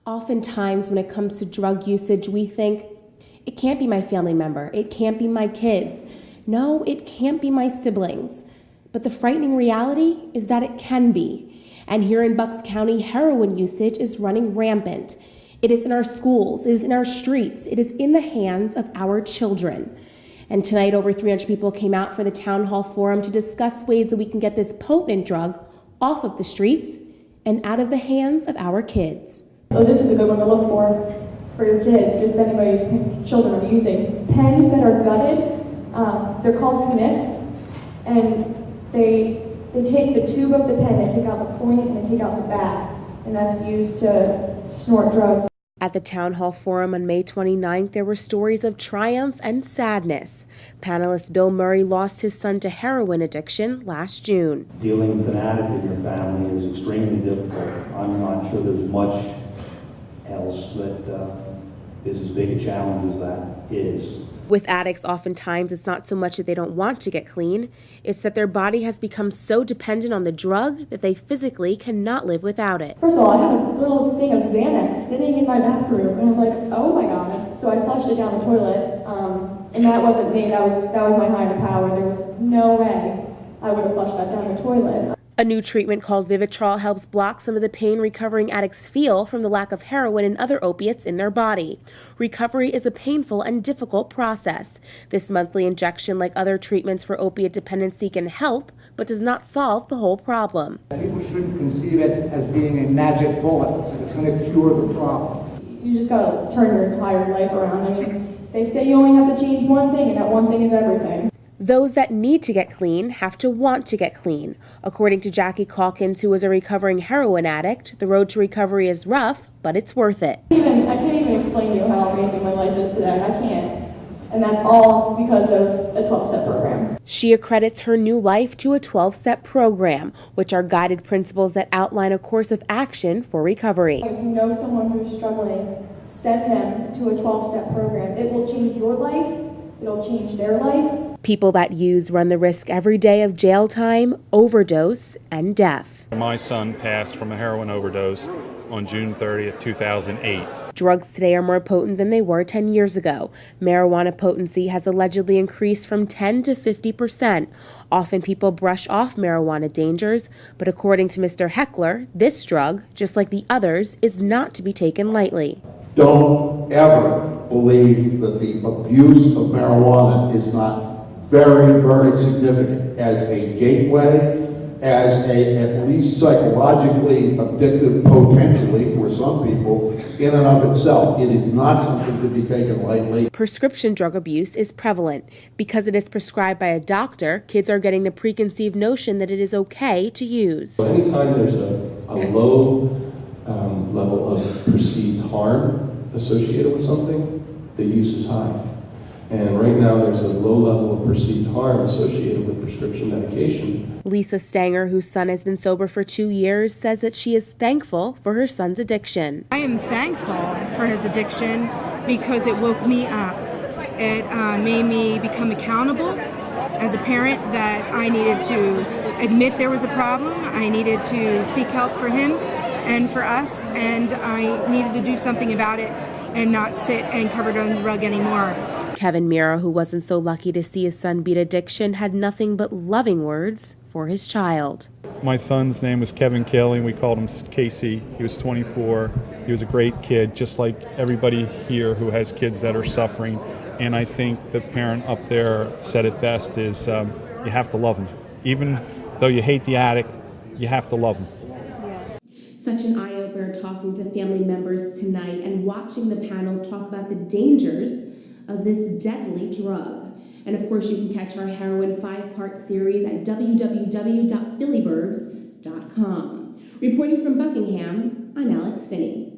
Oftentimes when it comes to drug usage, we think, it can't be my family member, it can't be my kids, no, it can't be my siblings. But the frightening reality is that it can be. And here in Bucks County, heroin usage is running rampant. It is in our schools, it is in our streets, it is in the hands of our children. And tonight, over 300 people came out for the Town Hall Forum to discuss ways that we can get this potent drug off of the streets and out of the hands of our kids. So this is a good one to look for your kids, if anybody's children are using. Pens that are gutted, they're called caniffs, and they take the tube of the pen, they take out the point, and they take out the back, and that's used to snort drugs. At the Town Hall Forum on May 29th, there were stories of triumph and sadness. Panelist Bill Murray lost his son to heroin addiction last June. Dealing with an addict in your family is extremely difficult. I'm not sure there's much else that is as big a challenge as that is. With addicts, oftentimes it's not so much that they don't want to get clean, it's that their body has become so dependent on the drug that they physically cannot live without it. First of all, I had a little thing of Xanax sitting in my bathroom, and I'm like, oh my God. So I flushed it down the toilet, and that wasn't me, that was my higher power. There was no way I would have flushed that down the toilet. A new treatment called Vivitrol helps block some of the pain recovering addicts feel from the lack of heroin and other opiates in their body. Recovery is a painful and difficult process. This monthly injection, like other treatments for opiate dependency, can help, but does not solve the whole problem. People shouldn't conceive it as being a magic bullet, that it's going to cure the problem. You just gotta turn your entire life around. I mean, they say you only have to change one thing, and that one thing is everything. Those that need to get clean have to want to get clean. According to Jackie Calkins, who is a recovering heroin addict, the road to recovery is rough, but it's worth it. I can't even explain to you how amazing my life is today. I can't. And that's all because of a 12-step program. She accredits her new life to a 12-step program, which are guided principles that outline a course of action for recovery. If you know someone who's struggling, send them to a 12-step program. It will change your life. It'll change their life. People that use run the risk every day of jail time, overdose, and death. My son passed from a heroin overdose on June 30th, 2008. Drugs today are more potent than they were 10 years ago. Marijuana potency has allegedly increased from 10 to 50%. Often people brush off marijuana dangers, but according to Mr. Heckler, this drug, just like the others, is not to be taken lightly. Don't ever believe that the abuse of marijuana is not very, very significant as a gateway, as at least psychologically addictive potentially for some people in and of itself. It is not something to be taken lightly. Prescription drug abuse is prevalent. Because it is prescribed by a doctor, kids are getting the preconceived notion that it is okay to use. Anytime there's a low level of perceived harm associated with something, the use is high. And right now there's a low level of perceived harm associated with prescription medication. Lisa Stanger, whose son has been sober for 2 years, says that she is thankful for her son's addiction. I am thankful for his addiction because it woke me up. It made me become accountable as a parent, that I needed to admit there was a problem. I needed to seek help for him and for us, and I needed to do something about it and not sit and covered under the rug anymore. Kevin Mira, who wasn't so lucky to see his son beat addiction, had nothing but loving words for his child. My son's name was Kevin Kelly. We called him Casey. He was 24. He was a great kid, just like everybody here who has kids that are suffering. And I think the parent up there said it best, is you have to love them. Even though you hate the addict, you have to love them. Such an eye-opener talking to family members tonight and watching the panel talk about the dangers of this deadly drug. And of course, you can catch our Heroin 5-part series at www.phillyburbs.com. Reporting from Buckingham, I'm Alex Finney.